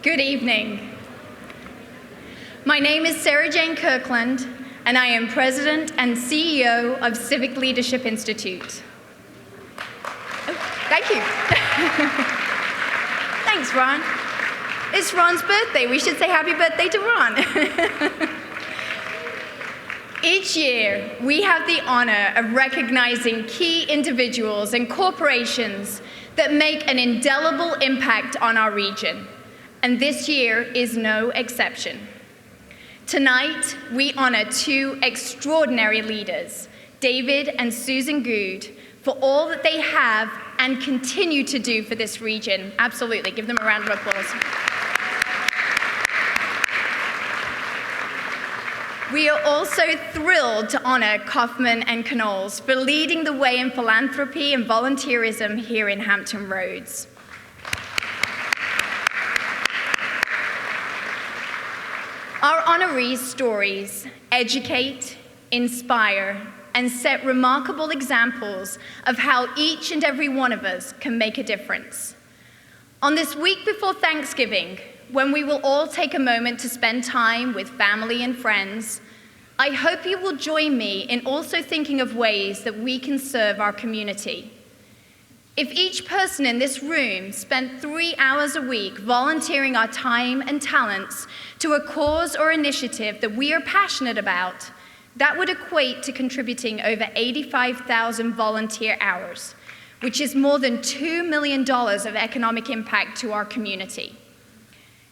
Good evening. My name is Sarah Jane Kirkland, and I am President and CEO of Civic Leadership Institute. Oh, thank you. Thanks, Ron. It's Ron's birthday. We should say happy birthday to Ron. Each year, we have the honor of recognizing key individuals and corporations that make an indelible impact on our region. And this year is no exception. Tonight, we honor two extraordinary leaders, David and Susan Goode, for all that they have and continue to do for this region. Absolutely, give them a round of applause. We are also thrilled to honor Kaufman and Canoles for leading the way in philanthropy and volunteerism here in Hampton Roads. Our honorees' stories educate, inspire, and set remarkable examples of how each and every one of us can make a difference. On this week before Thanksgiving, when we will all take a moment to spend time with family and friends, I hope you will join me in also thinking of ways that we can serve our community. If each person in this room spent 3 hours a week volunteering our time and talents to a cause or initiative that we are passionate about, that would equate to contributing over 85,000 volunteer hours, which is more than $2 million of economic impact to our community.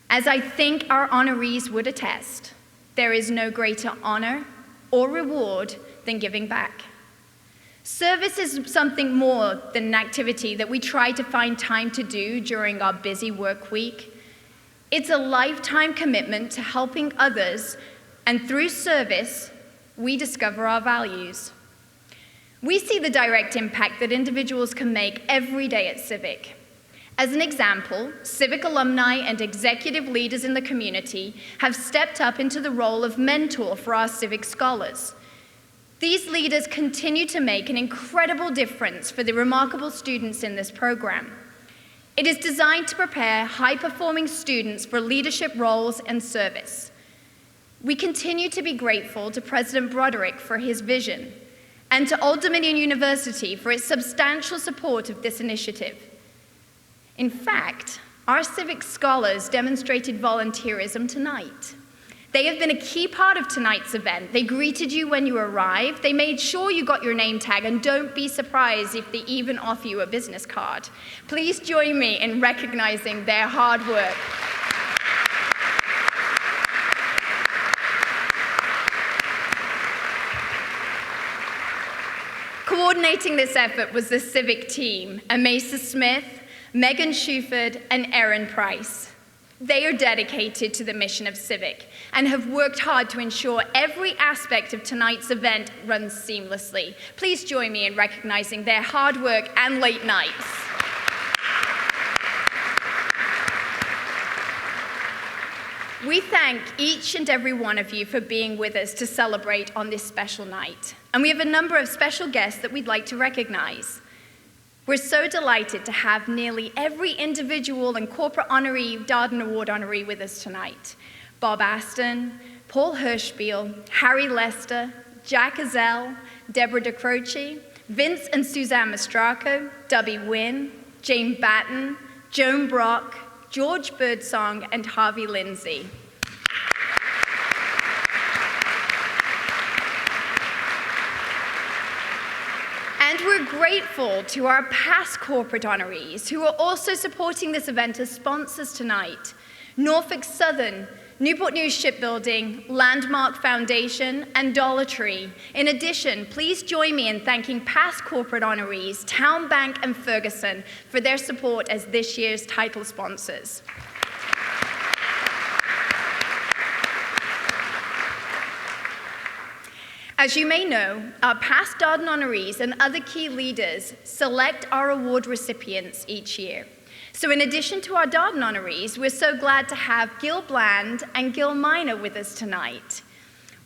As I think our honorees would attest, there is no greater honor or reward than giving back. Service is something more than an activity that we try to find time to do during our busy work week. It's a lifetime commitment to helping others, and through service, we discover our values. We see the direct impact that individuals can make every day at Civic. As an example, Civic alumni and executive leaders in the community have stepped up into the role of mentor for our Civic scholars. These leaders continue to make an incredible difference for the remarkable students in this program. It is designed to prepare high-performing students for leadership roles and service. We continue to be grateful to President Broderick for his vision, and to Old Dominion University for its substantial support of this initiative. In fact, our Civic scholars demonstrated volunteerism tonight. They have been a key part of tonight's event. They greeted you when you arrived. They made sure you got your name tag, and don't be surprised if they even offer you a business card. Please join me in recognizing their hard work. Coordinating this effort was the Civic team, Amasa Smith, Megan Shuford, and Erin Price. They are dedicated to the mission of Civic and have worked hard to ensure every aspect of tonight's event runs seamlessly. Please join me in recognizing their hard work and late nights. We thank each and every one of you for being with us to celebrate on this special night. And we have a number of special guests that we'd like to recognize. We're so delighted to have nearly every individual and corporate honoree, Darden Award honoree with us tonight. Bob Aston, Paul Hirschspiel, Harry Lester, Jack Azell, Deborah DeCroce, Vince and Suzanne Mastraco, Dubby Wynn, Jane Batten, Joan Brock, George Birdsong, and Harvey Lindsay. And we're grateful to our past corporate honorees who are also supporting this event as sponsors tonight. Norfolk Southern, Newport News Shipbuilding, Landmark Foundation, and Dollar Tree. In addition, please join me in thanking past corporate honorees, Town Bank and Ferguson, for their support as this year's title sponsors. As you may know, our past Darden honorees and other key leaders select our award recipients each year. So in addition to our Darden honorees, we're so glad to have Gil Bland and Gil Minor with us tonight.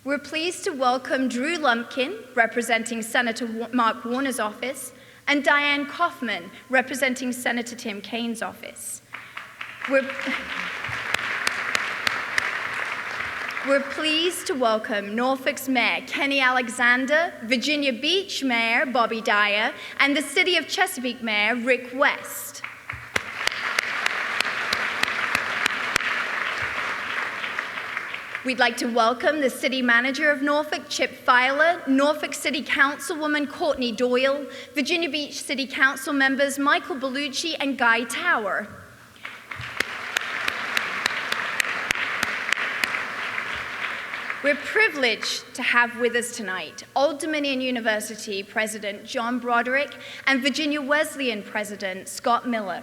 We're pleased to welcome Drew Lumpkin, representing Senator Mark Warner's office, and Diane Kaufman, representing Senator Tim Kaine's office. We're pleased to welcome Norfolk's Mayor Kenny Alexander, Virginia Beach Mayor Bobby Dyer, and the City of Chesapeake Mayor Rick West. We'd like to welcome the City Manager of Norfolk, Chip Filer, Norfolk City Councilwoman Courtney Doyle, Virginia Beach City Council members Michael Bellucci and Guy Tower. We're privileged to have with us tonight Old Dominion University President John Broderick and Virginia Wesleyan President Scott Miller.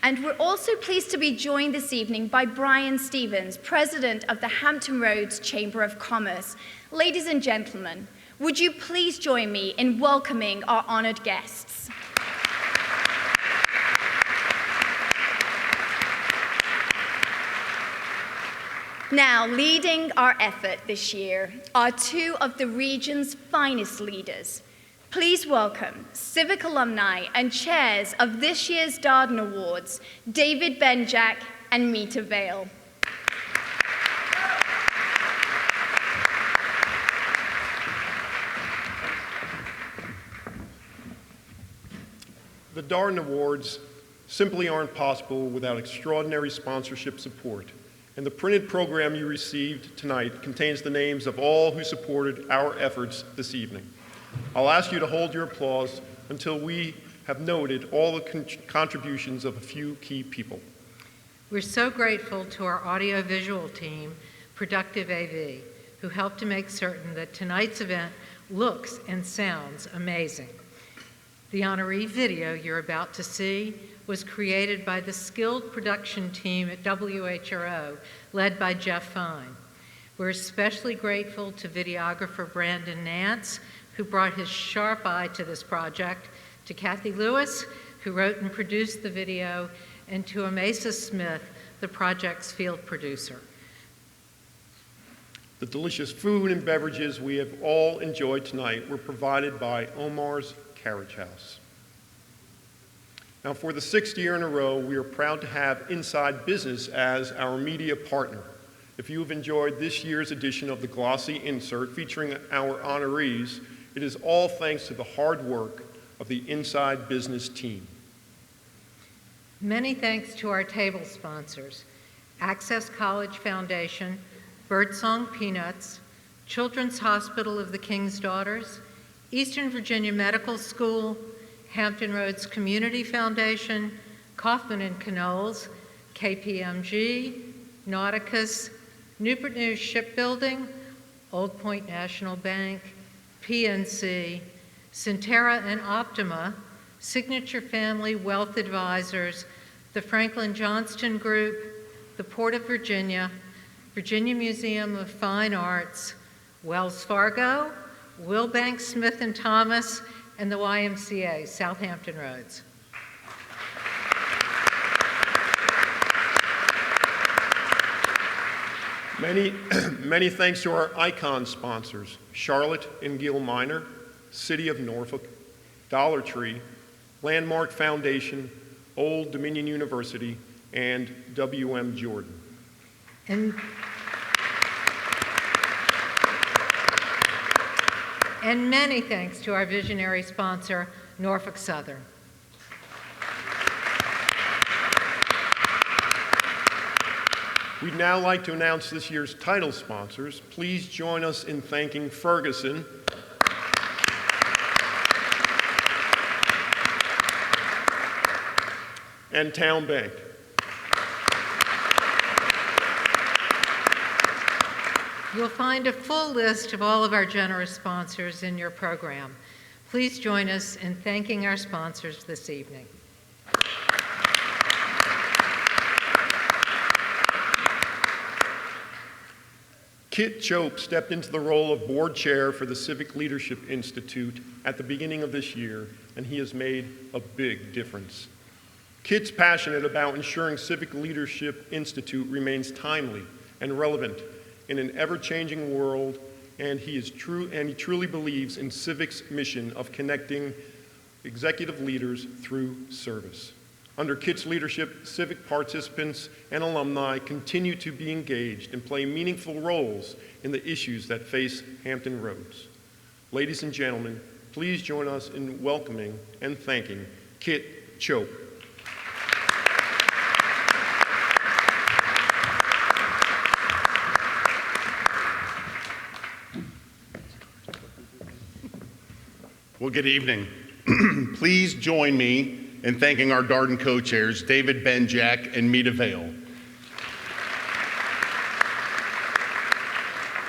And we're also pleased to be joined this evening by Brian Stevens, President of the Hampton Roads Chamber of Commerce. Ladies and gentlemen, would you please join me in welcoming our honored guests? Now, leading our effort this year are two of the region's finest leaders. Please welcome civic alumni and chairs of this year's Darden Awards, David Benjack and Mita Vale. The Darden Awards simply aren't possible without extraordinary sponsorship support. And the printed program you received tonight contains the names of all who supported our efforts this evening. I'll ask you to hold your applause until we have noted all the contributions of a few key people. We're so grateful to our audiovisual team, Productive AV, who helped to make certain that tonight's event looks and sounds amazing. The honoree video you're about to see was created by the skilled production team at WHRO, led by Jeff Fine. We're especially grateful to videographer Brandon Nance, who brought his sharp eye to this project, to Kathy Lewis, who wrote and produced the video, and to Amasa Smith, the project's field producer. The delicious food and beverages we have all enjoyed tonight were provided by Omar's Carriage House. Now, for the 6th year in a row, we are proud to have Inside Business as our media partner. If you have enjoyed this year's edition of the glossy insert featuring our honorees, it is all thanks to the hard work of the Inside Business team. Many thanks to our table sponsors, Access College Foundation, Birdsong Peanuts, Children's Hospital of the King's Daughters, Eastern Virginia Medical School, Hampton Roads Community Foundation, Kaufman and Canoles, KPMG, Nauticus, Newport News Shipbuilding, Old Point National Bank, PNC, Centera and Optima, Signature Family Wealth Advisors, the Franklin Johnston Group, the Port of Virginia, Virginia Museum of Fine Arts, Wells Fargo, Wilbank Smith and Thomas, and the YMCA, Southampton Roads. Many thanks to our icon sponsors, Charlotte and Gill Minor, City of Norfolk, Dollar Tree, Landmark Foundation, Old Dominion University, and WM Jordan. And many thanks to our visionary sponsor, Norfolk Southern. We'd now like to announce this year's title sponsors. Please join us in thanking Ferguson, and Town Bank. You'll find a full list of all of our generous sponsors in your program. Please join us in thanking our sponsors this evening. Kit Chope stepped into the role of board chair for the Civic Leadership Institute at the beginning of this year, and he has made a big difference. Kit's passionate about ensuring Civic Leadership Institute remains timely and relevant in an ever-changing world, and he truly believes in Civic's mission of connecting executive leaders through service. Under KIT's leadership, civic participants and alumni continue to be engaged and play meaningful roles in the issues that face Hampton Roads. Ladies and gentlemen, please join us in welcoming and thanking KIT Chope. Well, good evening. Please join me in thanking our Darden co-chairs, David Benjack and Mita Vale.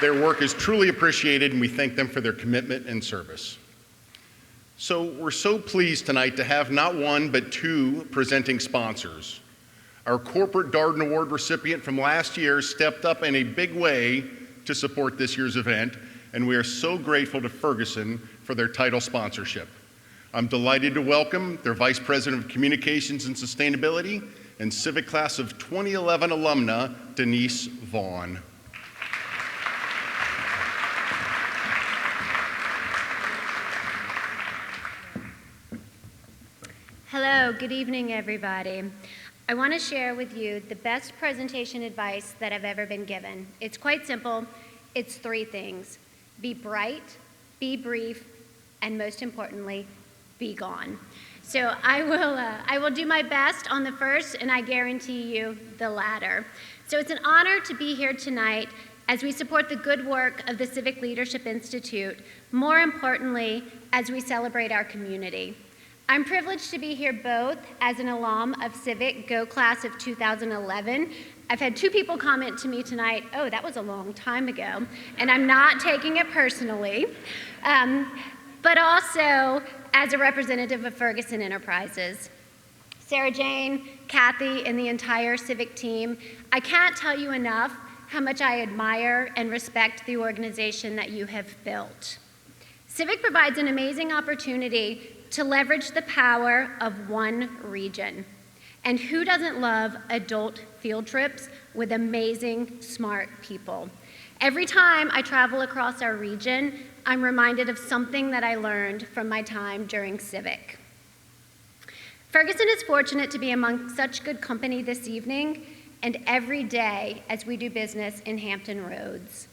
Their work is truly appreciated, and we thank them for their commitment and service. So we're so pleased tonight to have not one, but two presenting sponsors. Our corporate Darden Award recipient from last year stepped up in a big way to support this year's event, and we are so grateful to Ferguson for their title sponsorship. I'm delighted to welcome their Vice President of Communications and Sustainability and Civic Class of 2011 alumna, Denise Vaughn. Hello, good evening, everybody. I want to share with you the best presentation advice that I've ever been given. It's quite simple. It's three things: be bright, be brief, and most importantly, be gone. So I will do my best on the first, and I guarantee you the latter. So it's an honor to be here tonight as we support the good work of the Civic Leadership Institute, more importantly, as we celebrate our community. I'm privileged to be here both as an alum of Civic Go Class of 2011. I've had two people comment to me tonight, oh, that was a long time ago, and I'm not taking it personally, but also as a representative of Ferguson Enterprises. Sarah Jane, Kathy, and the entire Civic team, I can't tell you enough how much I admire and respect the organization that you have built. Civic provides an amazing opportunity to leverage the power of one region. And who doesn't love adult field trips with amazing, smart people? Every time I travel across our region, I'm reminded of something that I learned from my time during Civic. Ferguson is fortunate to be among such good company this evening and every day as we do business in Hampton Roads.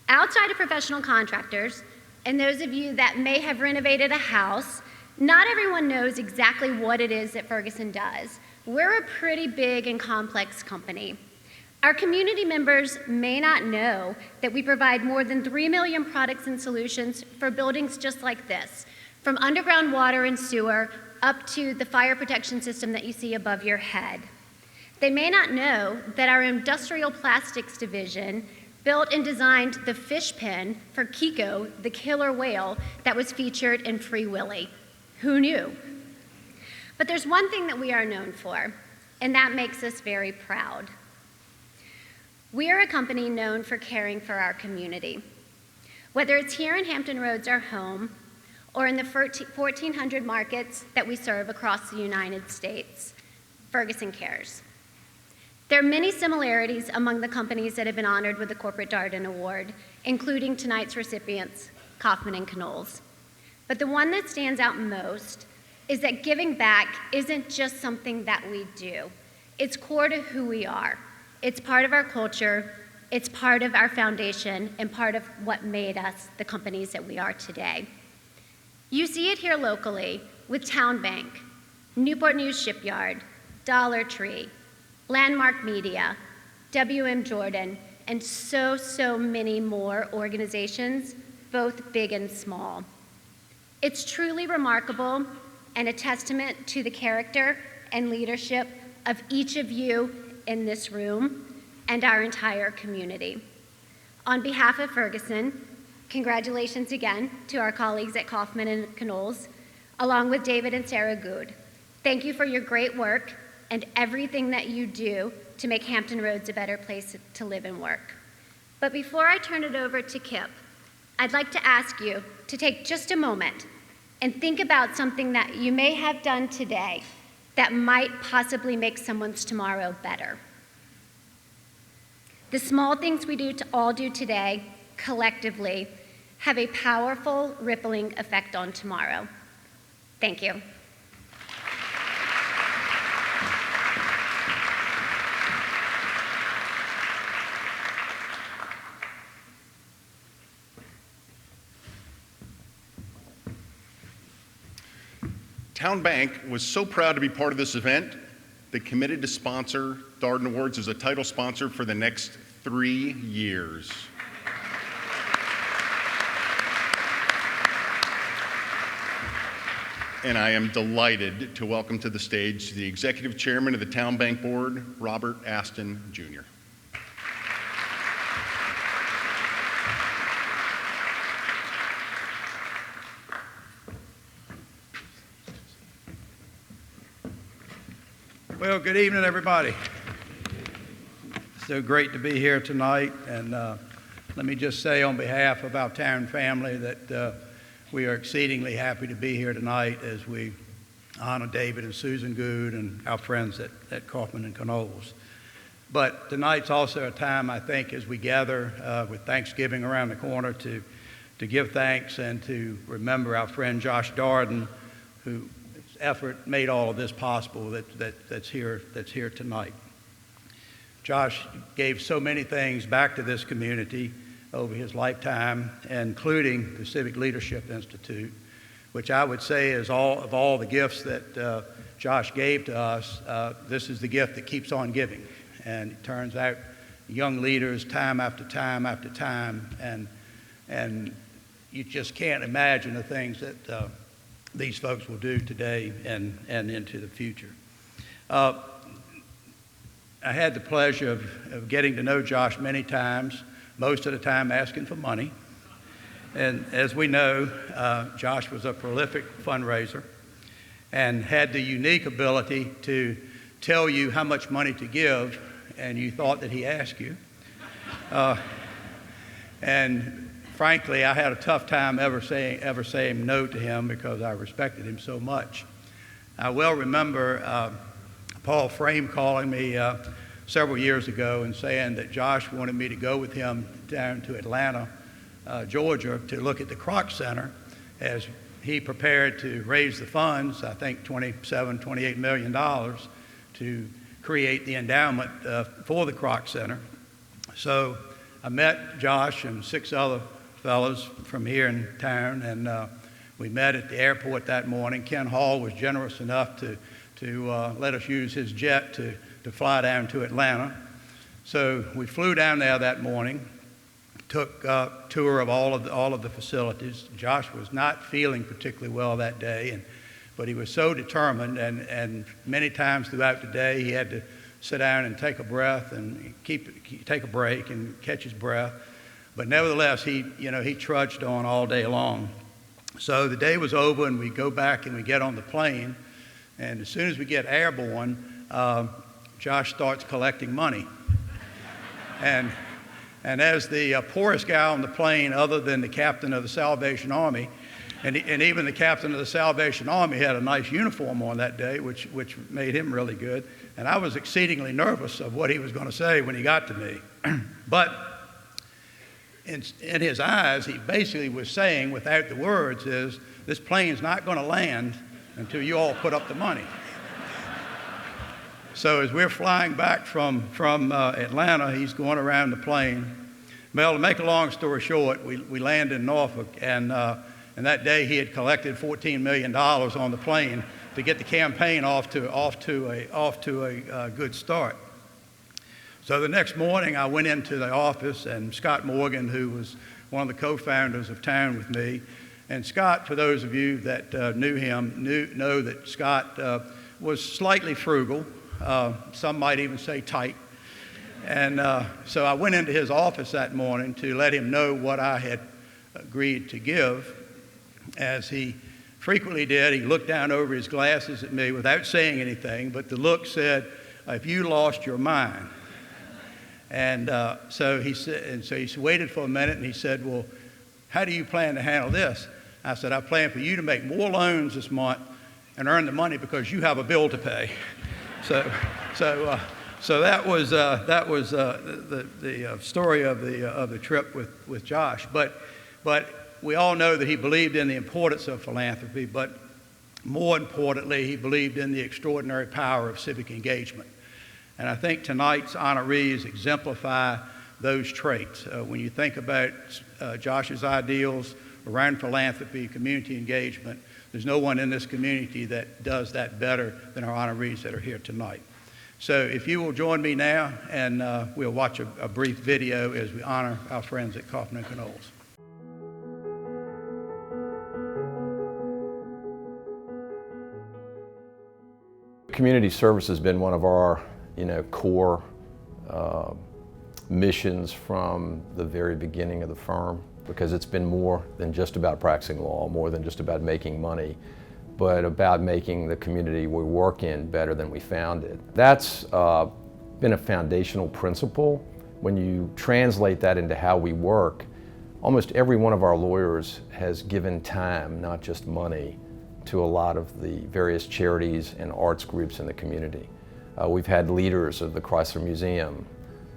Outside of professional contractors, and those of you that may have renovated a house, not everyone knows exactly what it is that Ferguson does. We're a pretty big and complex company. Our community members may not know that we provide more than 3 million products and solutions for buildings just like this, from underground water and sewer up to the fire protection system that you see above your head. They may not know that our industrial plastics division built and designed the fish pen for Kiko, the killer whale that was featured in Free Willy. Who knew? But there's one thing that we are known for, and that makes us very proud. We are a company known for caring for our community. Whether it's here in Hampton Roads, our home, or in the 1,400 markets that we serve across the United States, Ferguson cares. There are many similarities among the companies that have been honored with the Corporate Darden Award, including tonight's recipients, Kaufman and Canoles. But the one that stands out most is that giving back isn't just something that we do. It's core to who we are. It's part of our culture, it's part of our foundation, and part of what made us the companies that we are today. You see it here locally with Town Bank, Newport News Shipyard, Dollar Tree, Landmark Media, WM Jordan, and so many more organizations, both big and small. It's truly remarkable and a testament to the character and leadership of each of you in this room and our entire community. On behalf of Ferguson, congratulations again to our colleagues at Kaufman and Canoles, along with David and Sarah Goode. Thank you for your great work and everything that you do to make Hampton Roads a better place to live and work. But before I turn it over to Kip, I'd like to ask you to take just a moment and think about something that you may have done today that might possibly make someone's tomorrow better. The small things we all do today, collectively, have a powerful rippling effect on tomorrow. Thank you. Town Bank was so proud to be part of this event, they committed to sponsor Darden Awards as a title sponsor for the next 3 years. And I am delighted to welcome to the stage the Executive Chairman of the Town Bank Board, Robert Aston, Jr. Well, good evening, everybody. So great to be here tonight, and let me just say on behalf of our town family that we are exceedingly happy to be here tonight as we honor David and Susan Goode and our friends at Kaufman and Canoles. But tonight's also a time, I think, as we gather with Thanksgiving around the corner to give thanks and to remember our friend Josh Darden, whose effort made all of this possible that's here tonight. Josh gave so many things back to this community over his lifetime, including the Civic Leadership Institute, which I would say is of all the gifts that Josh gave to us, this is the gift that keeps on giving. And it turns out young leaders time after time after time, and you just can't imagine the things that these folks will do today and into the future. I had the pleasure of getting to know Josh many times, most of the time asking for money. And as we know, Josh was a prolific fundraiser and had the unique ability to tell you how much money to give, and you thought that he asked you. And frankly, I had a tough time ever saying no to him because I respected him so much. I well remember Paul Frame calling me several years ago and saying that Josh wanted me to go with him down to Atlanta, Georgia, to look at the Kroc Center as he prepared to raise the funds, I think $28 million, to create the endowment for the Kroc Center. So I met Josh and 6 other fellows from here in town, and we met at the airport that morning. Ken Hall was generous enough to let us use his jet to fly down to Atlanta. So we flew down there that morning, took a tour of all of the facilities. Josh was not feeling particularly well that day, but he was so determined, and many times throughout the day he had to sit down and take a breath and take a break and catch his breath. But nevertheless, he trudged on all day long. So the day was over, and we go back and we get on the plane, and as soon as we get airborne, Josh starts collecting money. And as the poorest guy on the plane, other than the captain of the Salvation Army, and even the captain of the Salvation Army had a nice uniform on that day, which made him really good. And I was exceedingly nervous of what he was going to say when he got to me. But in his eyes, he basically was saying, without the words, is this plane's not going to land until you all put up the money. So as we're flying back from Atlanta, he's going around the plane. Well, to make a long story short, we land in Norfolk, and that day he had collected $14 million on the plane to get the campaign off to a good start. So the next morning, I went into the office, and Scott Morgan, who was one of the co-founders of Town with me, and Scott, for those of you that knew him, know that Scott was slightly frugal. Some might even say tight. And so I went into his office that morning to let him know what I had agreed to give. As he frequently did, he looked down over his glasses at me without saying anything, but the look said, "If you lost your mind." And so he waited for a minute, and he said, "Well, how do you plan to handle this?" I said, "I plan for you to make more loans this month and earn the money because you have a bill to pay." So that was the story of the trip with Josh. But we all know that he believed in the importance of philanthropy, but more importantly, he believed in the extraordinary power of civic engagement. And I think tonight's honorees exemplify those traits. When you think about Josh's ideals around philanthropy, community engagement, There's no one in this community that does that better than our honorees that are here tonight. So if you will join me now, and we'll watch a brief video as we honor our friends at Kaufman and Canoles. Community service has been one of our, core missions from the very beginning of the firm, because it's been more than just about practicing law, more than just about making money, but about making the community we work in better than we found it. That's been a foundational principle. When you translate that into how we work, almost every one of our lawyers has given time, not just money, to a lot of the various charities and arts groups in the community. We've had leaders of the Chrysler Museum,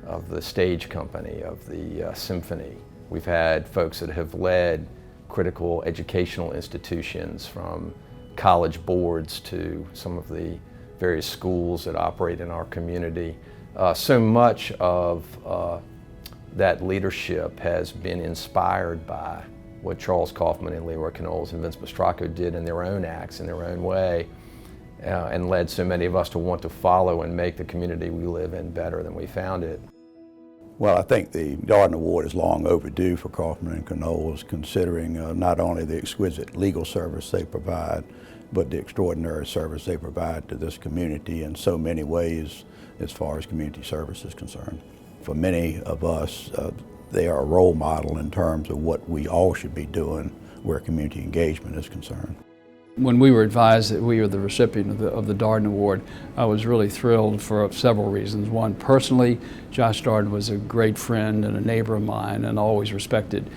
of the Stage Company, of the Symphony. We've had folks that have led critical educational institutions, from college boards to some of the various schools that operate in our community. So much of that leadership has been inspired by what Charles Kaufman and Leroy Canoles and Vince Mastracco did in their own acts, in their own way, and led so many of us to want to follow and make the community we live in better than we found it. Well, I think the Darden Award is long overdue for Kaufman and Canoles, considering not only the exquisite legal service they provide, but the extraordinary service they provide to this community in so many ways as far as community service is concerned. For many of us, they are a role model in terms of what we all should be doing where community engagement is concerned. When we were advised that we were the recipient of the Darden Award, I was really thrilled for several reasons. One, personally, Josh Darden was a great friend and a neighbor of mine, and always respected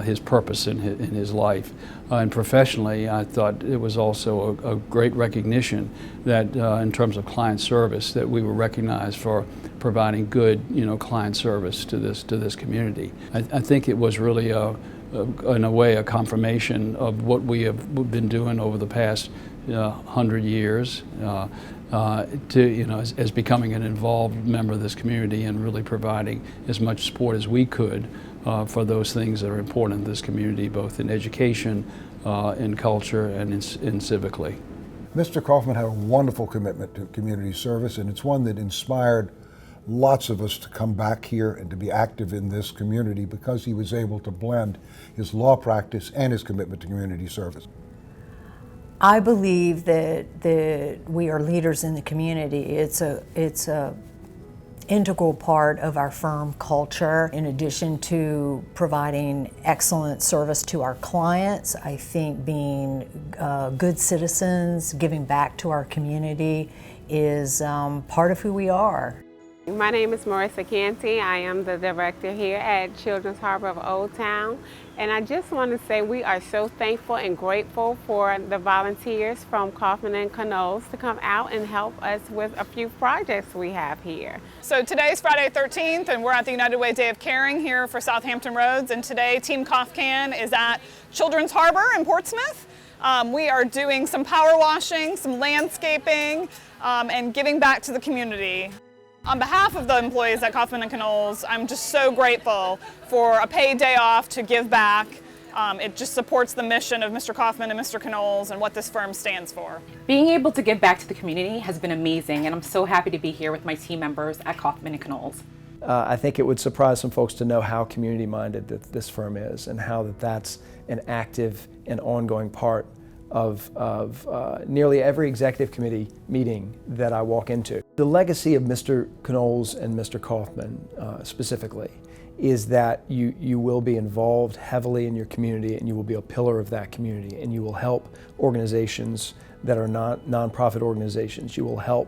his purpose in his life. And professionally, I thought it was also a great recognition that in terms of client service, that we were recognized for providing good, client service to this community. I think it was really in a way, a confirmation of what we have been doing over the past 100 years, as becoming an involved member of this community and really providing as much support as we could for those things that are important in this community, both in education, in culture, and in civically. Mr. Kaufman had a wonderful commitment to community service, and it's one that inspired lots of us to come back here and to be active in this community, because he was able to blend his law practice and his commitment to community service. I believe that we are leaders in the community. It's a integral part of our firm culture. In addition to providing excellent service to our clients, I think being good citizens, giving back to our community is part of who we are. My name is Marissa Canty. I am the director here at Children's Harbor of Old Town. And I just want to say we are so thankful and grateful for the volunteers from Kaufman and Canoles to come out and help us with a few projects we have here. So today's Friday 13th, and we're at the United Way Day of Caring here for Southampton Roads. And today Team Kaufman is at Children's Harbor in Portsmouth. We are doing some power washing, some landscaping, and giving back to the community. On behalf of the employees at Kaufman and Canoles, I'm just so grateful for a paid day off to give back. It just supports the mission of Mr. Kaufman and Mr. Canoles and what this firm stands for. Being able to give back to the community has been amazing, and I'm so happy to be here with my team members at Kaufman and Canoles. I think it would surprise some folks to know how community-minded that this firm is, and how that's an active and ongoing part of nearly every executive committee meeting that I walk into. The legacy of Mr. Canoles and Mr. Kaufman specifically is that you will be involved heavily in your community, and you will be a pillar of that community, and you will help organizations that are not nonprofit organizations. You will help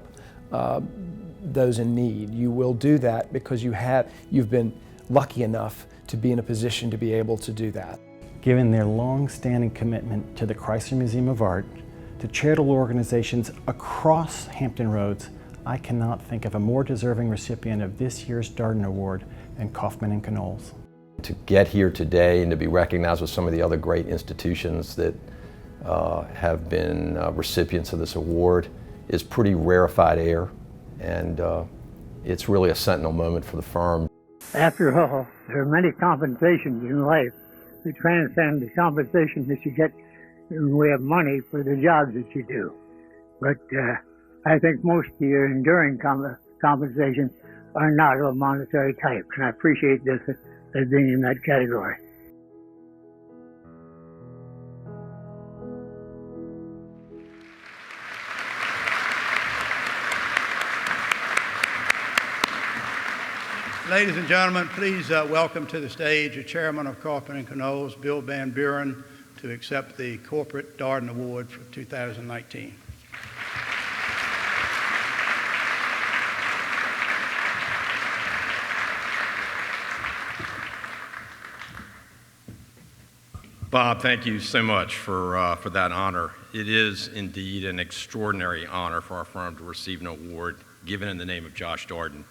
those in need. You will do that because you've been lucky enough to be in a position to be able to do that. Given their long-standing commitment to the Chrysler Museum of Art, to charitable organizations across Hampton Roads, I cannot think of a more deserving recipient of this year's Darden Award than Kaufman and Canoles. To get here today and to be recognized with some of the other great institutions that have been recipients of this award is pretty rarefied air, and it's really a sentinel moment for the firm. After all, there are many compensations in life that transcend the compensation that you get in the way of money for the jobs that you do. But I think most of your enduring compensation are not of a monetary type, and I appreciate this as being in that category. Ladies and gentlemen, please welcome to the stage the chairman of Kaufman and Canoles, Bill Van Buren, to accept the Corporate Darden Award for 2019. Bob, thank you so much for that honor. It is indeed an extraordinary honor for our firm to receive an award given in the name of Josh Darden,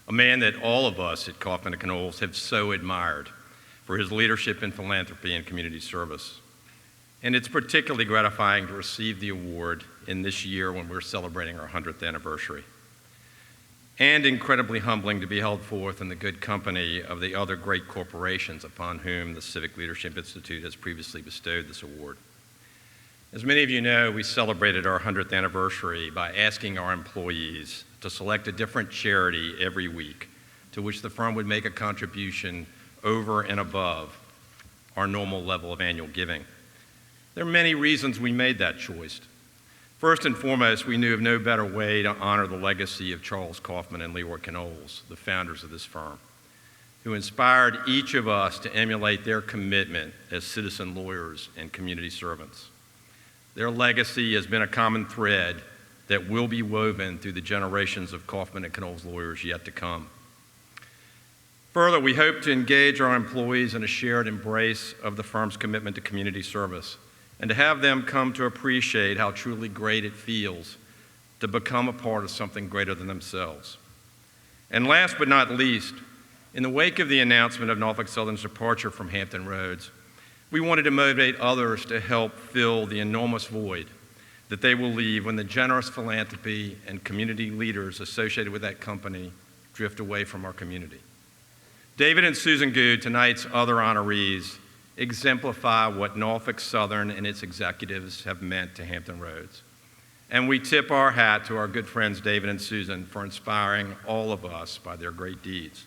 a man that all of us at Kaufman and Canoles have so admired for his leadership in philanthropy and community service. And it's particularly gratifying to receive the award in this year when we're celebrating our 100th anniversary. And incredibly humbling to be held forth in the good company of the other great corporations upon whom the Civic Leadership Institute has previously bestowed this award. As many of you know, we celebrated our 100th anniversary by asking our employees to select a different charity every week to which the firm would make a contribution over and above our normal level of annual giving. There are many reasons we made that choice. First and foremost, we knew of no better way to honor the legacy of Charles Kaufman and Leroy Canoles, the founders of this firm, who inspired each of us to emulate their commitment as citizen lawyers and community servants. Their legacy has been a common thread that will be woven through the generations of Kaufman and Canoles lawyers yet to come. Further, we hope to engage our employees in a shared embrace of the firm's commitment to community service, and to have them come to appreciate how truly great it feels to become a part of something greater than themselves. And last but not least, in the wake of the announcement of Norfolk Southern's departure from Hampton Roads, we wanted to motivate others to help fill the enormous void that they will leave when the generous philanthropy and community leaders associated with that company drift away from our community. David and Susan Goode, tonight's other honorees, exemplify what Norfolk Southern and its executives have meant to Hampton Roads. And we tip our hat to our good friends David and Susan for inspiring all of us by their great deeds.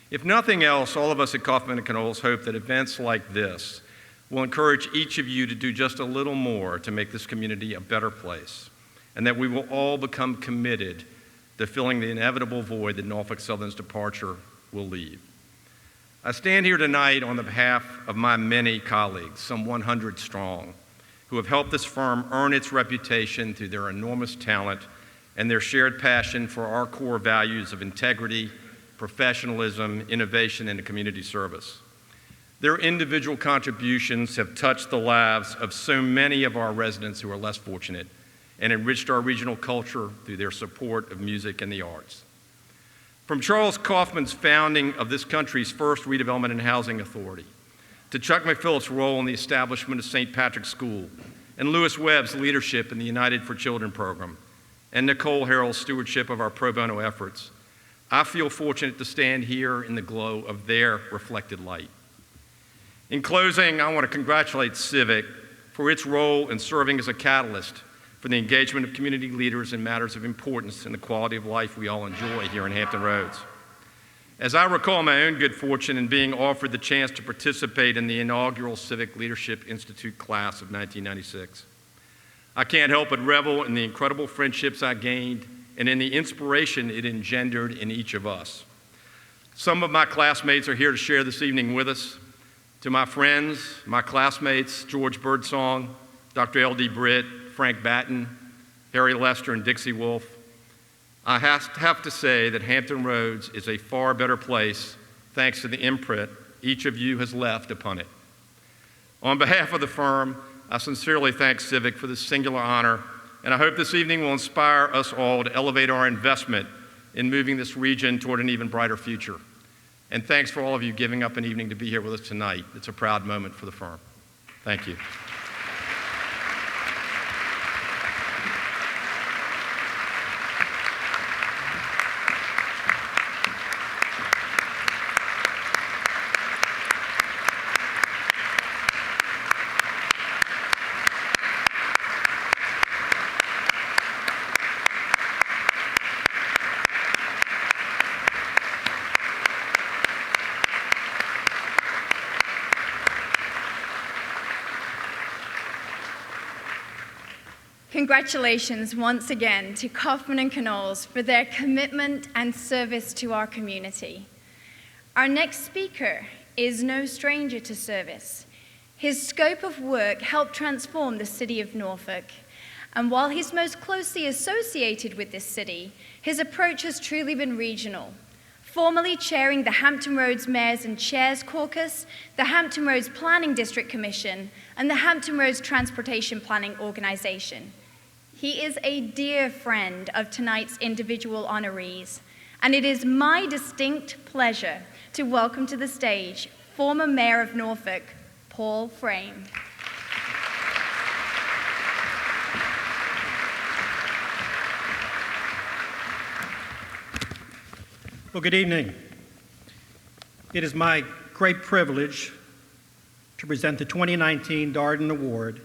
If nothing else, all of us at Kaufman and Canoles hope that events like this will encourage each of you to do just a little more to make this community a better place, and that we will all become committed to filling the inevitable void that Norfolk Southern's departure will leave. I stand here tonight on the behalf of my many colleagues, some 100 strong, who have helped this firm earn its reputation through their enormous talent and their shared passion for our core values of integrity, professionalism, innovation, and community service. Their individual contributions have touched the lives of so many of our residents who are less fortunate and enriched our regional culture through their support of music and the arts. From Charles Kaufman's founding of this country's first redevelopment and housing authority, to Chuck McPhillips' role in the establishment of St. Patrick's School, and Lewis Webb's leadership in the United for Children program, and Nicole Harrell's stewardship of our pro bono efforts, I feel fortunate to stand here in the glow of their reflected light. In closing, I want to congratulate Civic for its role in serving as a catalyst for the engagement of community leaders in matters of importance and the quality of life we all enjoy here in Hampton Roads. As I recall my own good fortune in being offered the chance to participate in the inaugural Civic Leadership Institute class of 1996, I can't help but revel in the incredible friendships I gained and in the inspiration it engendered in each of us. Some of my classmates are here to share this evening with us. To my friends, my classmates, George Birdsong, Dr. L.D. Britt, Frank Batten, Harry Lester, and Dixie Wolf, I have to say that Hampton Roads is a far better place thanks to the imprint each of you has left upon it. On behalf of the firm, I sincerely thank Civic for this singular honor, and I hope this evening will inspire us all to elevate our investment in moving this region toward an even brighter future. And thanks for all of you giving up an evening to be here with us tonight. It's a proud moment for the firm. Thank you. Congratulations once again to Kaufman and Canoles for their commitment and service to our community. Our next speaker is no stranger to service. His scope of work helped transform the city of Norfolk. And while he's most closely associated with this city, his approach has truly been regional. Formerly chairing the Hampton Roads Mayors and Chairs Caucus, the Hampton Roads Planning District Commission, and the Hampton Roads Transportation Planning Organization. He is a dear friend of tonight's individual honorees, and it is my distinct pleasure to welcome to the stage former Mayor of Norfolk, Paul Frame. Well, good evening. It is my great privilege to present the 2019 Darden Award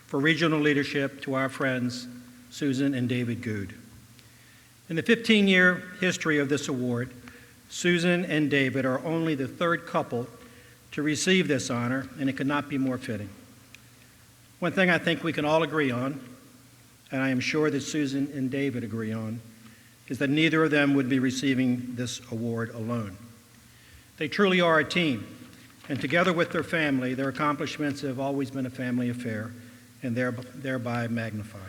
for Regional Leadership to our friends Susan and David Goode. In the 15-year history of this award, Susan and David are only the third couple to receive this honor, and it could not be more fitting. One thing I think we can all agree on, and I am sure that Susan and David agree on, is that neither of them would be receiving this award alone. They truly are a team, and together with their family, their accomplishments have always been a family affair and thereby magnified.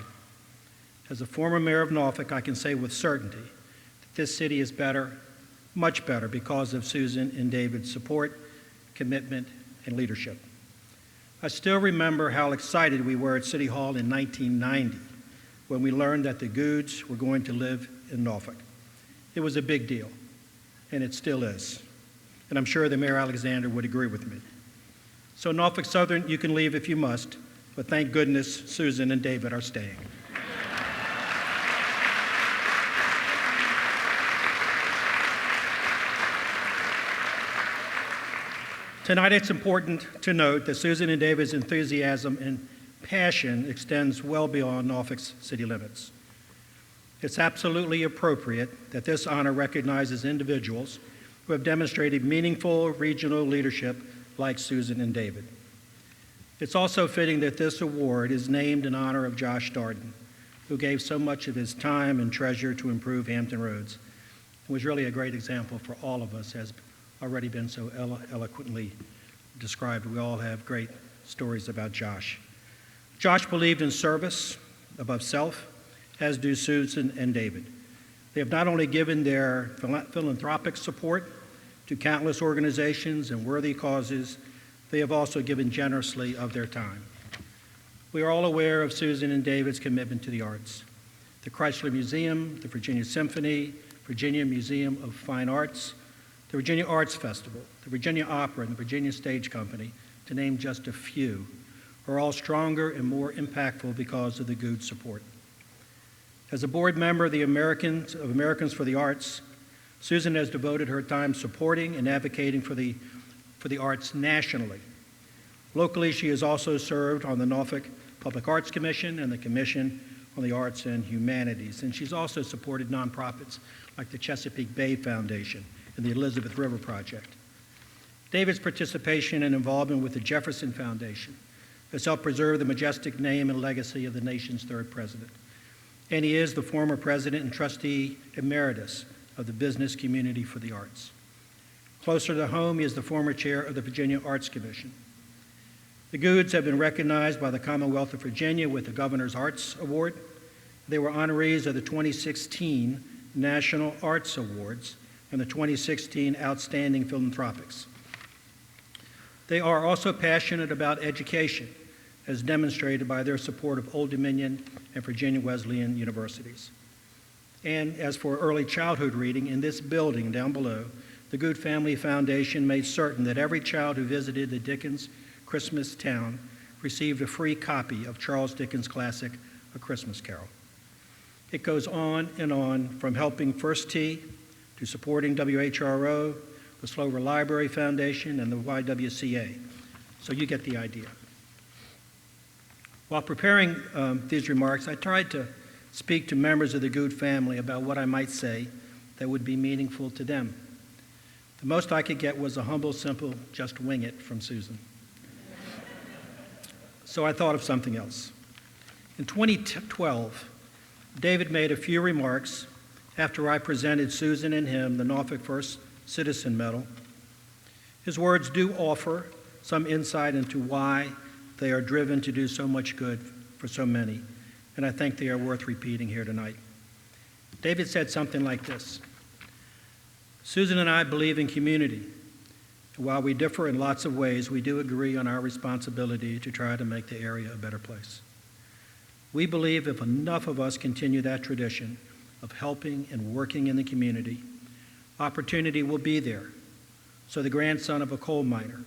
As a former mayor of Norfolk, I can say with certainty that this city is better, much better, because of Susan and David's support, commitment, and leadership. I still remember how excited we were at City Hall in 1990 when we learned that the Goodes were going to live in Norfolk. It was a big deal, and it still is. And I'm sure that Mayor Alexander would agree with me. So Norfolk Southern, you can leave if you must, but thank goodness Susan and David are staying. Tonight it's important to note that Susan and David's enthusiasm and passion extends well beyond Norfolk's city limits. It's absolutely appropriate that this honor recognizes individuals who have demonstrated meaningful regional leadership like Susan and David. It's also fitting that this award is named in honor of Josh Darden, who gave so much of his time and treasure to improve Hampton Roads. It was really a great example for all of us, as already been so eloquently described. We all have great stories about Josh. Josh believed in service above self, as do Susan and David. They have not only given their philanthropic support to countless organizations and worthy causes, they have also given generously of their time. We are all aware of Susan and David's commitment to the arts. The Chrysler Museum, the Virginia Symphony, Virginia Museum of Fine Arts, the Virginia Arts Festival, the Virginia Opera, and the Virginia Stage Company, to name just a few, are all stronger and more impactful because of the Goode support. As a board member of the Americans for the Arts, Susan has devoted her time supporting and advocating for the arts nationally. Locally, she has also served on the Norfolk Public Arts Commission and the Commission on the Arts and Humanities, and she's also supported nonprofits like the Chesapeake Bay Foundation and the Elizabeth River Project. David's participation and involvement with the Jefferson Foundation has helped preserve the majestic name and legacy of the nation's third president. And he is the former president and trustee emeritus of the Business Community for the Arts. Closer to home, he is the former chair of the Virginia Arts Commission. The Goodes have been recognized by the Commonwealth of Virginia with the Governor's Arts Award. They were honorees of the 2016 National Arts Awards and the 2016 Outstanding Philanthropics. They are also passionate about education, as demonstrated by their support of Old Dominion and Virginia Wesleyan universities. And as for early childhood reading, in this building down below, the Goode Family Foundation made certain that every child who visited the Dickens Christmas Town received a free copy of Charles Dickens' classic, A Christmas Carol. It goes on, from helping First Tee to supporting WHRO, the Slover Library Foundation, and the YWCA. So you get the idea. While preparing these remarks, I tried to speak to members of the Goode family about what I might say that would be meaningful to them. The most I could get was a humble, simple, just wing it from Susan. So I thought of something else. In 2012, David made a few remarks after I presented Susan and him the Norfolk First Citizen Medal. His words do offer some insight into why they are driven to do so much good for so many, and I think they are worth repeating here tonight. David said something like this: Susan and I believe in community. While we differ in lots of ways, we do agree on our responsibility to try to make the area a better place. We believe if enough of us continue that tradition of helping and working in the community, opportunity will be there. So the grandson of a coal miner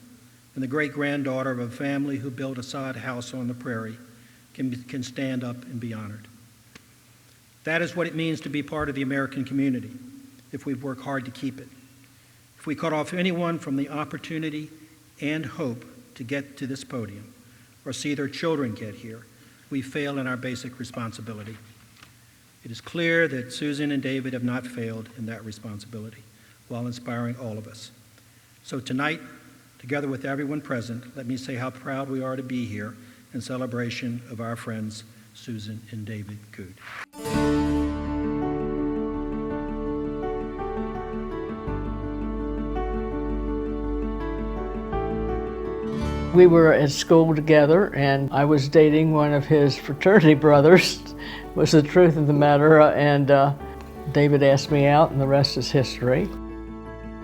and the great-granddaughter of a family who built a sod house on the prairie can stand up and be honored. That is what it means to be part of the American community, if we work hard to keep it. If we cut off anyone from the opportunity and hope to get to this podium or see their children get here, we fail in our basic responsibility. It is clear that Susan and David have not failed in that responsibility while inspiring all of us. So tonight, together with everyone present, let me say how proud we are to be here in celebration of our friends Susan and David Goode. We were at school together, and I was dating one of his fraternity brothers, was the truth of the matter, and David asked me out, and the rest is history.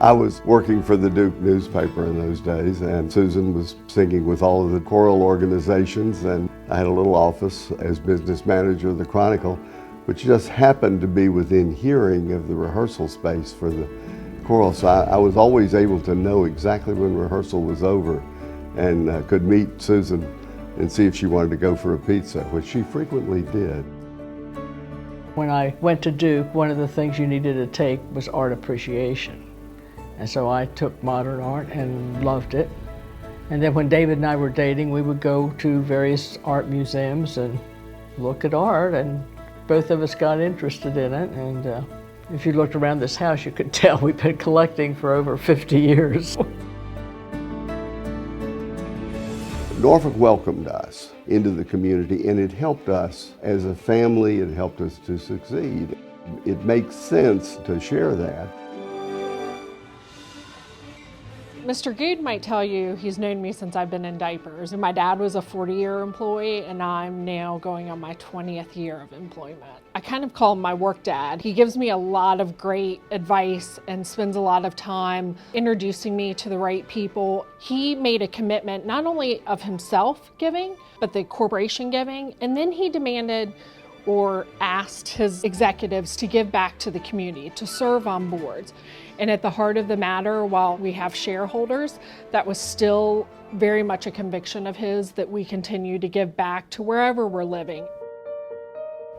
I was working for the Duke newspaper in those days, and Susan was singing with all of the choral organizations, and I had a little office as business manager of the Chronicle, which just happened to be within hearing of the rehearsal space for the choral. So I was always able to know exactly when rehearsal was over, and could meet Susan and see if she wanted to go for a pizza, which she frequently did. When I went to Duke, one of the things you needed to take was art appreciation. And so I took modern art and loved it. And then when David and I were dating, we would go to various art museums and look at art, and both of us got interested in it. And if you looked around this house, you could tell we've been collecting for over 50 years. Norfolk welcomed us into the community, and it helped us as a family. It helped us to succeed. It makes sense to share that. Mr. Goode might tell you he's known me since I've been in diapers, and my dad was a 40-year employee, and I'm now going on my 20th year of employment. I kind of call him my work dad. He gives me a lot of great advice and spends a lot of time introducing me to the right people. He made a commitment not only of himself giving, but the corporation giving, and then he demanded or asked his executives to give back to the community, to serve on boards. And at the heart of the matter, while we have shareholders, that was still very much a conviction of his that we continue to give back to wherever we're living.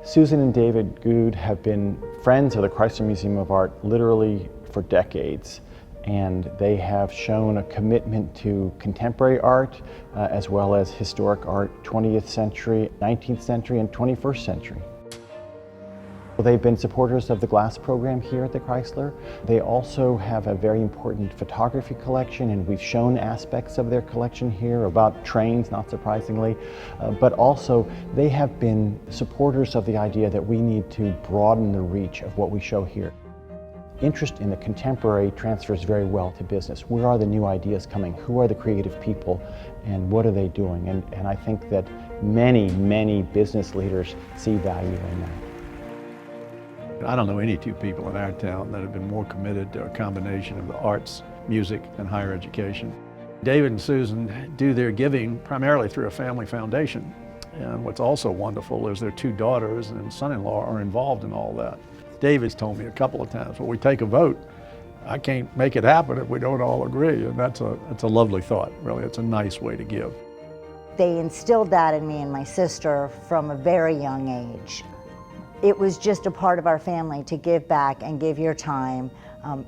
Susan and David Goode have been friends of the Chrysler Museum of Art literally for decades, and they have shown a commitment to contemporary art as well as historic art, 20th century, 19th century, and 21st century. They've been supporters of the glass program here at the Chrysler. They also have a very important photography collection, and we've shown aspects of their collection here about trains, not surprisingly, but also they have been supporters of the idea that we need to broaden the reach of what we show here. Interest in the contemporary transfers very well to business. Where are the new ideas coming? Who are the creative people, and what are they doing? And I think that many, many business leaders see value in that. I don't know any two people in our town that have been more committed to a combination of the arts, music, and higher education. David and Susan do their giving primarily through a family foundation. And what's also wonderful is their two daughters and son-in-law are involved in all that. David's told me a couple of times, when we take a vote, I can't make it happen if we don't all agree. And that's a lovely thought, really. It's a nice way to give. They instilled that in me and my sister from a very young age. It was just a part of our family to give back and give your time,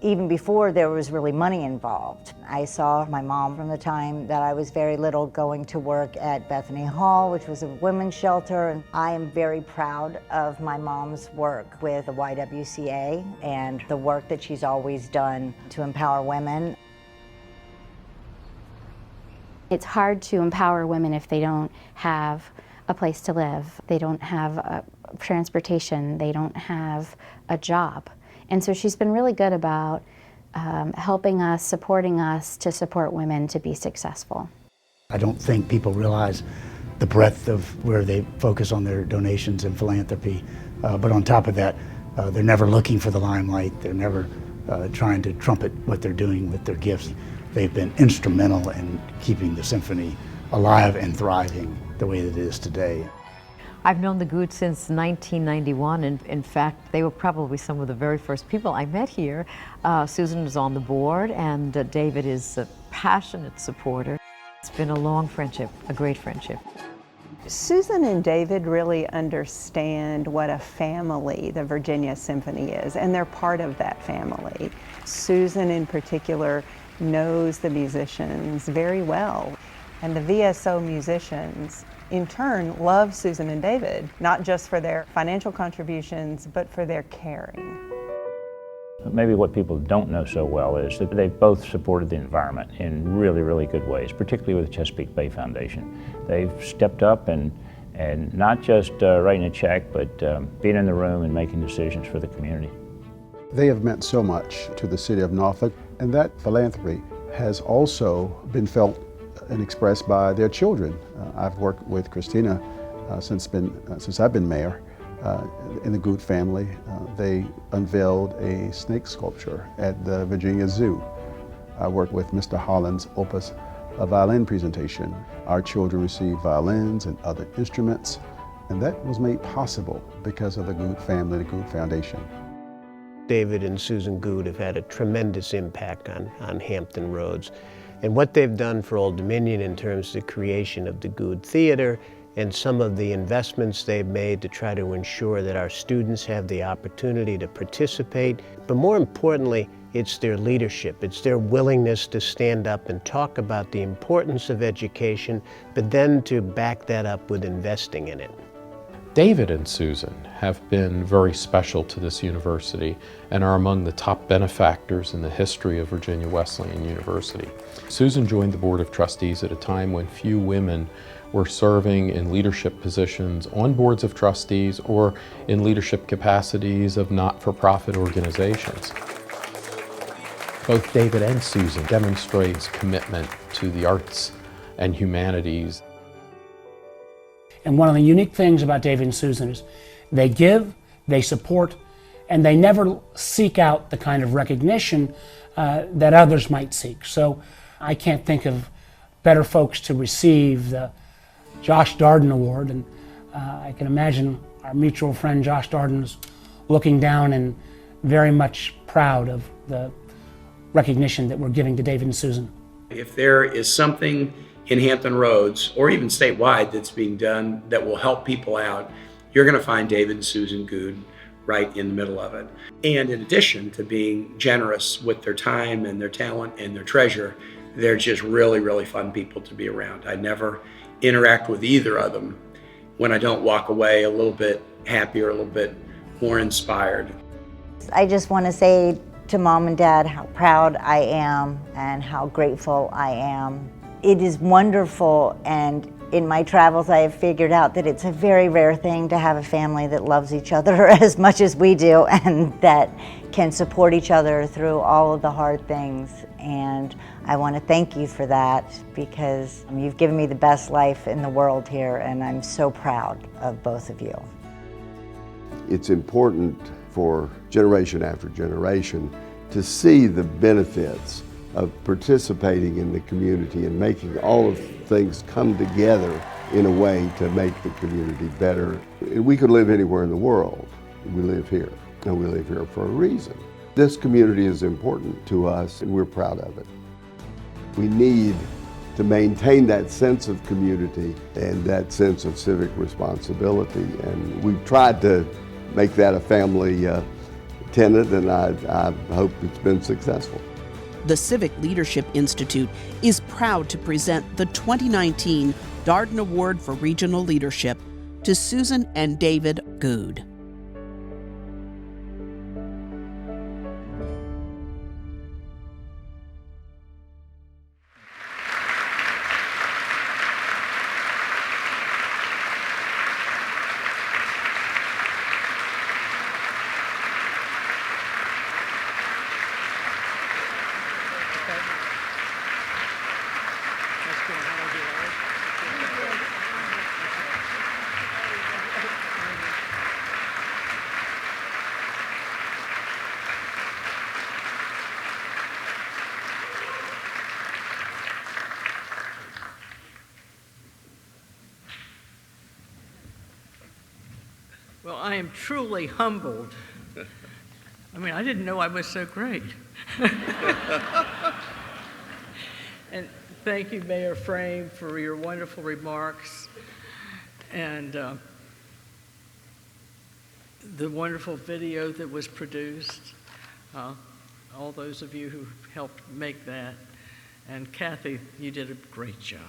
even before there was really money involved. I saw my mom from the time that I was very little going to work at Bethany Hall, which was a women's shelter, and I am very proud of my mom's work with the YWCA and the work that she's always done to empower women. It's hard to empower women if they don't have a place to live. They don't have transportation. They don't have a job. And so she's been really good about helping us, supporting us to support women to be successful. I don't think people realize the breadth of where they focus on their donations and philanthropy. But on top of that, they're never looking for the limelight. They're never trying to trumpet what they're doing with their gifts. They've been instrumental in keeping the symphony alive and thriving the way that it is today. I've known the Goode since 1991, and in fact, they were probably some of the very first people I met here. Susan was on the board, and David is a passionate supporter. It's been a long friendship, a great friendship. Susan and David really understand what a family the Virginia Symphony is, and they're part of that family. Susan in particular knows the musicians very well, and the VSO musicians in turn love Susan and David, not just for their financial contributions, but for their caring. Maybe what people don't know so well is that they've both supported the environment in really, really good ways, particularly with the Chesapeake Bay Foundation. They've stepped up and not just writing a check, but being in the room and making decisions for the community. They have meant so much to the city of Norfolk, and that philanthropy has also been felt and expressed by their children. I've worked with Christina since I've been mayor. In the Goode family, they unveiled a snake sculpture at the Virginia Zoo. I worked with Mr. Holland's Opus, a violin presentation. Our children received violins and other instruments, and that was made possible because of the Goode family, the Goode Foundation. David and Susan Goode have had a tremendous impact on Hampton Roads. And what they've done for Old Dominion in terms of the creation of the Goode Theater and some of the investments they've made to try to ensure that our students have the opportunity to participate. But more importantly, it's their leadership. It's their willingness to stand up and talk about the importance of education, but then to back that up with investing in it. David and Susan have been very special to this university and are among the top benefactors in the history of Virginia Wesleyan University. Susan joined the Board of Trustees at a time when few women were serving in leadership positions on boards of trustees or in leadership capacities of not-for-profit organizations. Both David and Susan demonstrates commitment to the arts and humanities. And one of the unique things about David and Susan is they give, they support, and they never seek out the kind of recognition that others might seek. So I can't think of better folks to receive the Josh Darden Award, and I can imagine our mutual friend Josh Darden is looking down and very much proud of the recognition that we're giving to David and Susan. If there is something in Hampton Roads, or even statewide, that's being done that will help people out, you're going to find David and Susan Goode right in the middle of it. And in addition to being generous with their time and their talent and their treasure, they're just really, really fun people to be around. I never interact with either of them when I don't walk away a little bit happier, a little bit more inspired. I just want to say to Mom and Dad how proud I am and how grateful I am. It is wonderful, and in my travels I have figured out that it's a very rare thing to have a family that loves each other as much as we do and that can support each other through all of the hard things. And I want to thank you for that, because you've given me the best life in the world here, and I'm so proud of both of you. It's important for generation after generation to see the benefits of participating in the community and making all of things come together in a way to make the community better. We could live anywhere in the world. We live here, and we live here for a reason. This community is important to us, and we're proud of it. We need to maintain that sense of community and that sense of civic responsibility, and we've tried to make that a family tenet, and I hope it's been successful. The Civic Leadership Institute is proud to present the 2019 Darden Award for Regional Leadership to Susan and David Goode. Well, I am truly humbled. I mean, I didn't know I was so great. And thank you, Mayor Frame, for your wonderful remarks and the wonderful video that was produced. All those of you who helped make that. And Kathy, you did a great job.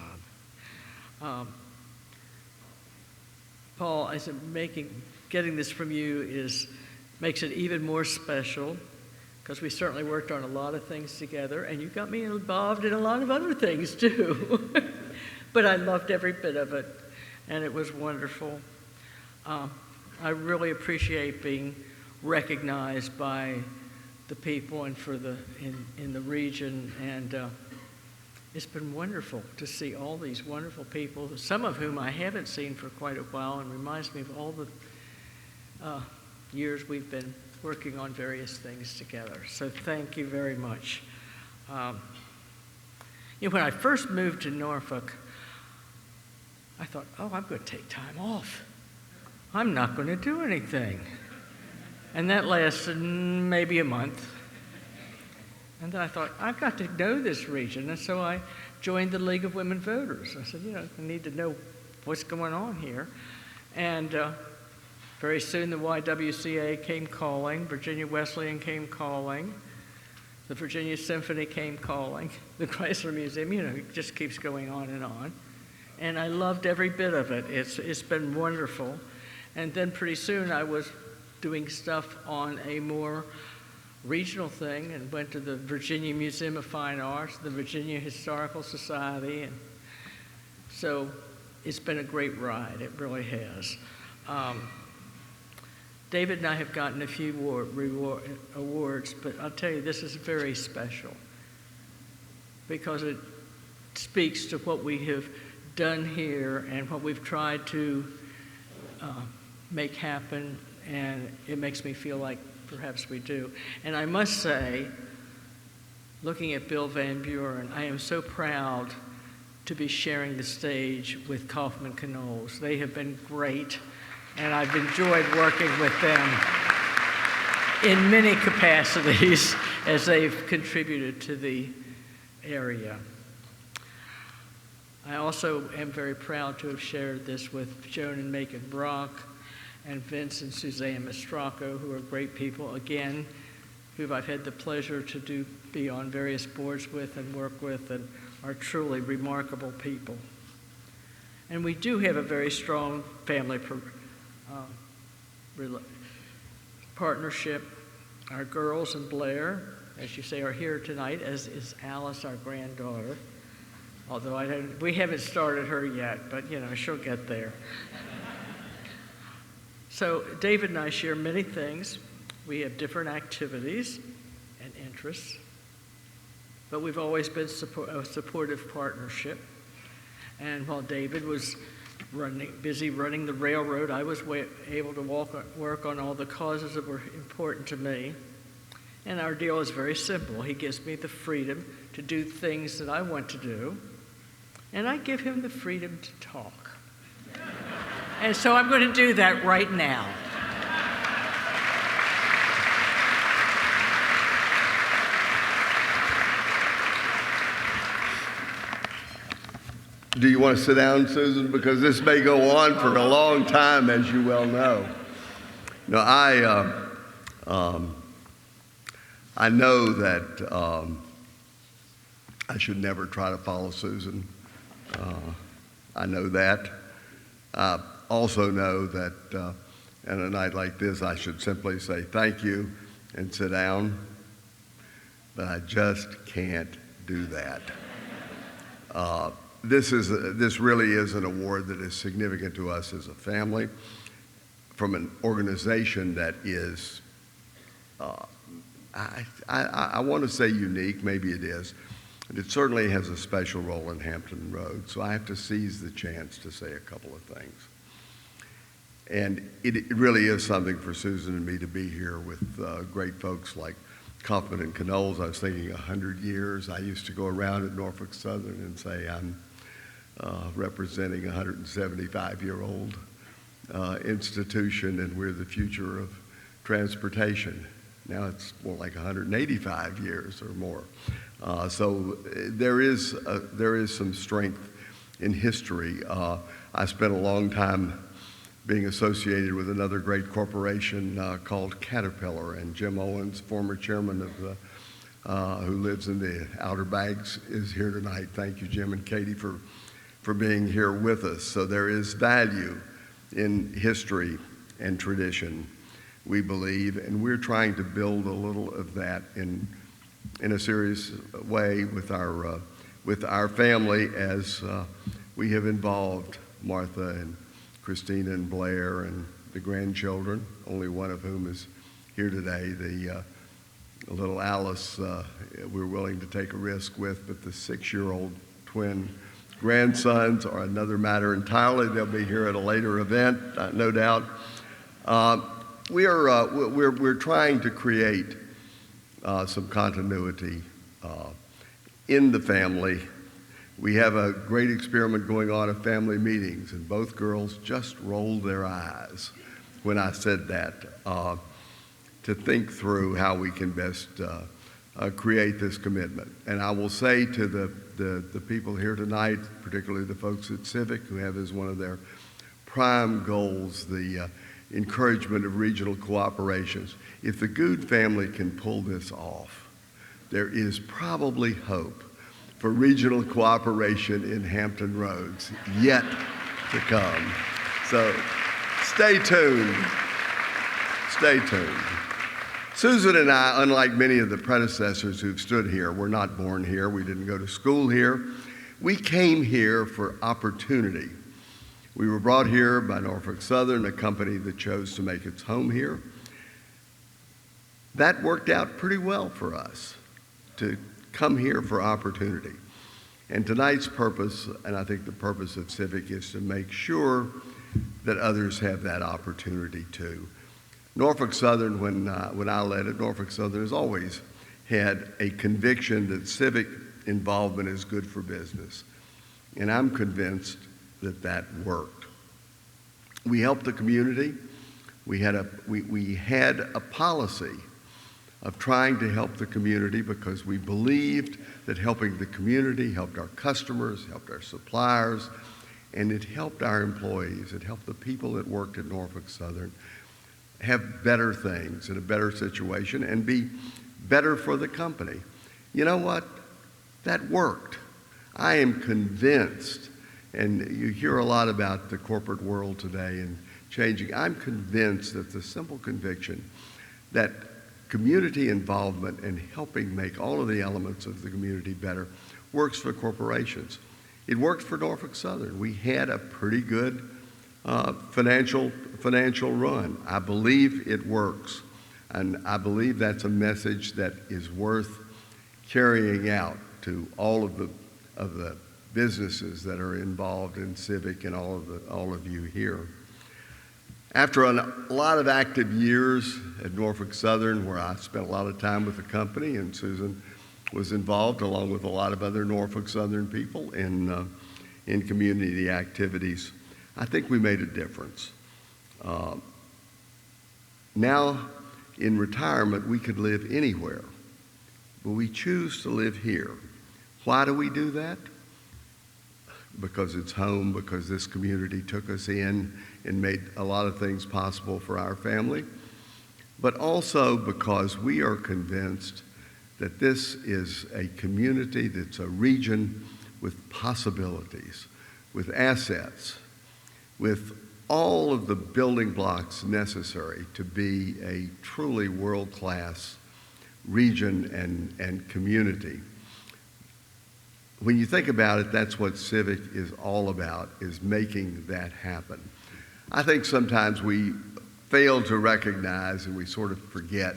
Paul, I said, getting this from you makes it even more special, because we certainly worked on a lot of things together, and you got me involved in a lot of other things too. But I loved every bit of it, and it was wonderful. I really appreciate being recognized by the people and in the region, and it's been wonderful to see all these wonderful people, some of whom I haven't seen for quite a while, and reminds me of all the years we've been working on various things together. So thank you very much. When I first moved to Norfolk, I thought, oh, I'm going to take time off. I'm not going to do anything. And that lasted maybe a month. And then I thought, I've got to know this region. And so I joined the League of Women Voters. I said, I need to know what's going on here. And very soon the YWCA came calling, Virginia Wesleyan came calling, the Virginia Symphony came calling, the Chrysler Museum, it just keeps going on. And I loved every bit of it. It's been wonderful. And then pretty soon I was doing stuff on a more regional thing and went to the Virginia Museum of Fine Arts, the Virginia Historical Society. And so it's been a great ride. It really has. David and I have gotten a few awards, but I'll tell you, this is very special because it speaks to what we have done here and what we've tried to make happen, and it makes me feel like perhaps we do. And I must say, looking at Bill Van Buren, I am so proud to be sharing the stage with Kaufman Canoles. They have been great, and I've enjoyed working with them in many capacities as they've contributed to the area. I also am very proud to have shared this with Joan and Macon Brock and Vince and Suzanne Mastracco, who are great people, again, who I've had the pleasure to be on various boards with and work with, and are truly remarkable people. And we do have a very strong family partnership. Our girls and Blair, as you say, are here tonight, as is Alice, our granddaughter. Although we haven't started her yet, but she'll get there. So David and I share many things. We have different activities and interests, but we've always been a supportive partnership. And while David was busy running the railroad, I was able to work on all the causes that were important to me. And our deal is very simple. He gives me the freedom to do things that I want to do, and I give him the freedom to talk. And so I'm going to do that right now. Do you want to sit down, Susan? Because this may go on for a long time, as you well know. No, I know that I should never try to follow Susan. I know that. I also know that on a night like this, I should simply say thank you and sit down, but I just can't do that. This really is an award that is significant to us as a family, from an organization that is, I want to say unique, maybe it is, but it certainly has a special role in Hampton Roads, so I have to seize the chance to say a couple of things. And it really is something for Susan and me to be here with great folks like Kaufman and Canoles. I was thinking 100 years. I used to go around at Norfolk Southern and say I'm representing a 175-year-old institution, and we're the future of transportation. Now it's more like 185 years or more. So there is some strength in history. I spent a long time being associated with another great corporation called Caterpillar, and Jim Owens, former chairman of the, who lives in the Outer Banks, is here tonight. Thank you, Jim and Katie, for being here with us. So there is value in history and tradition, we believe, and we're trying to build a little of that in a serious way with our family, as we have involved Martha and Christina and Blair and the grandchildren, only one of whom is here today. The little Alice we're willing to take a risk with, but the 6-year-old twin grandsons are another matter entirely. They'll be here at a later event, no doubt. We're trying to create some continuity in the family. We have a great experiment going on at family meetings, and both girls just rolled their eyes when I said that, to think through how we can best create this commitment. And I will say to the people here tonight, particularly the folks at Civic, who have as one of their prime goals the encouragement of regional cooperations, if the Goode family can pull this off, there is probably hope for regional cooperation in Hampton Roads yet to come. So stay tuned. Stay tuned. Susan and I, unlike many of the predecessors who've stood here, were not born here. We didn't go to school here. We came here for opportunity. We were brought here by Norfolk Southern, a company that chose to make its home here. That worked out pretty well for us, to come here for opportunity. And tonight's purpose, and I think the purpose of Civic, is to make sure that others have that opportunity too. Norfolk Southern, when I led it, Norfolk Southern has always had a conviction that civic involvement is good for business. And I'm convinced that that worked. We helped the community. We had a policy of trying to help the community because we believed that helping the community helped our customers, helped our suppliers, and it helped our employees. It helped the people that worked at Norfolk Southern have better things in a better situation and be better for the company. You know what? That worked. I am convinced, and you hear a lot about the corporate world today and changing. I'm convinced that the simple conviction that community involvement and helping make all of the elements of the community better works for corporations. It worked for Norfolk Southern. We had a pretty good financial run. I believe it works, and I believe that's a message that is worth carrying out to all of the businesses that are involved in Civic and all of you here. After a lot of active years at Norfolk Southern, where I spent a lot of time with the company, and Susan was involved along with a lot of other Norfolk Southern people in community activities, I think we made a difference. Now, in retirement, we could live anywhere, but we choose to live here. Why do we do that? Because it's home, because this community took us in and made a lot of things possible for our family, but also because we are convinced that this is a community that's a region with possibilities, with assets, with all of the building blocks necessary to be a truly world-class region and community. When you think about it, that's what Civic is all about, is making that happen. I think sometimes we fail to recognize and we sort of forget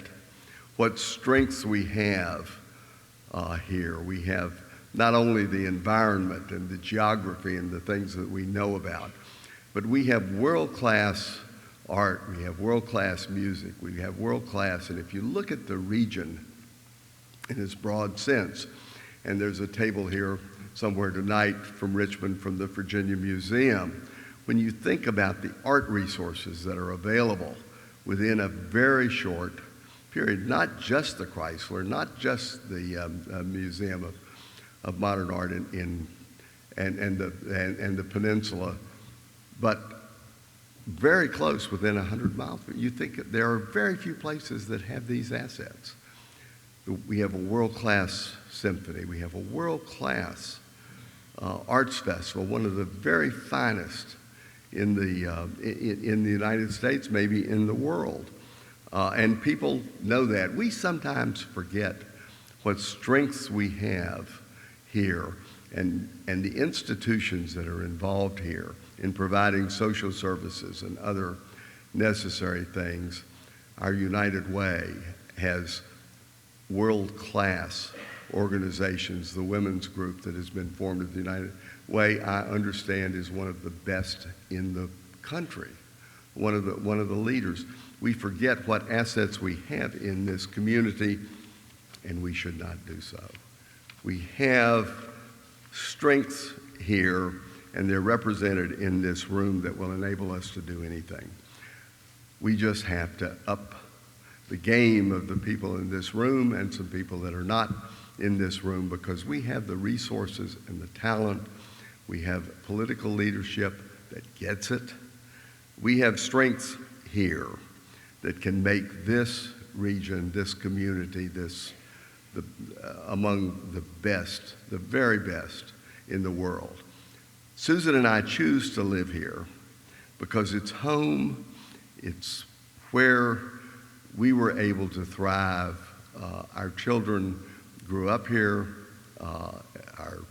what strengths we have here. We have not only the environment and the geography and the things that we know about, but we have world-class art, we have world-class music, we have world-class, and if you look at the region in its broad sense, and there's a table here somewhere tonight from Richmond from the Virginia Museum, when you think about the art resources that are available within a very short period, not just the Chrysler, not just the Museum of Modern Art and the Peninsula, but very close, within 100 miles. You think there are very few places that have these assets. We have a world-class symphony. We have a world-class arts festival, one of the very finest in the United States, maybe in the world. And people know that. We sometimes forget what strengths we have here and the institutions that are involved here in providing social services and other necessary things. Our United Way has world-class organizations. The women's group that has been formed at the United Way, I understand, is one of the best in the country, one of the leaders. We forget what assets we have in this community, and we should not do so. We have strengths here, and they're represented in this room that will enable us to do anything. We just have to up the game of the people in this room and some people that are not in this room, because we have the resources and the talent. We have political leadership that gets it. We have strengths here that can make this region, this community, among the best, the very best in the world. Susan and I choose to live here because it's home, it's where we were able to thrive. Our children grew up here. Our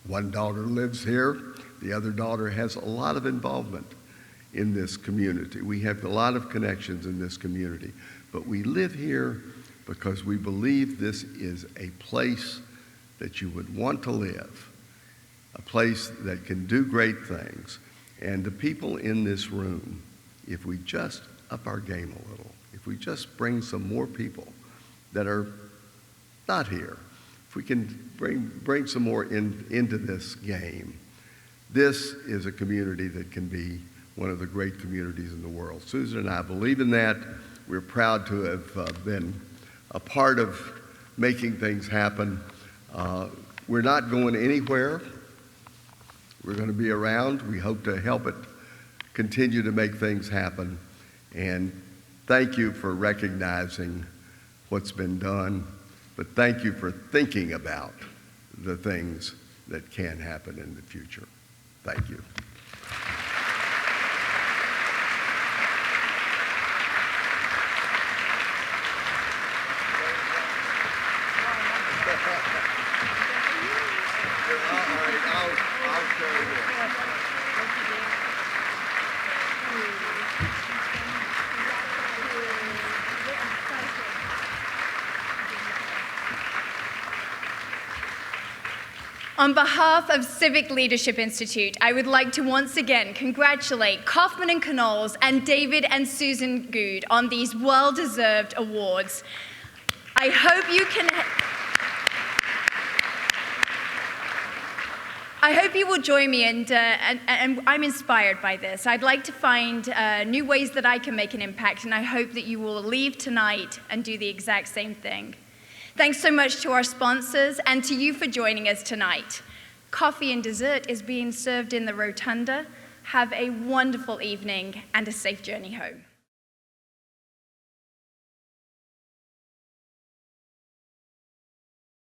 one daughter lives here. The other daughter has a lot of involvement in this community. We have a lot of connections in this community, but we live here because we believe this is a place that you would want to live, a place that can do great things. And the people in this room, if we just up our game a little, if we just bring some more people that are not here, if we can bring some more into this game, this is a community that can be one of the great communities in the world. Susan and I believe in that. We're proud to have been a part of making things happen. We're not going anywhere. We're going to be around. We hope to help it continue to make things happen. And thank you for recognizing what's been done, but thank you for thinking about the things that can happen in the future. Thank you. On behalf of Civic Leadership Institute, I would like to once again congratulate Kaufman and Canoles and David and Susan Goode on these well-deserved awards. I hope you will join me, and I'm inspired by this. I'd like to find new ways that I can make an impact, and I hope that you will leave tonight and do the exact same thing. Thanks so much to our sponsors and to you for joining us tonight. Coffee and dessert is being served in the rotunda. Have a wonderful evening and a safe journey home.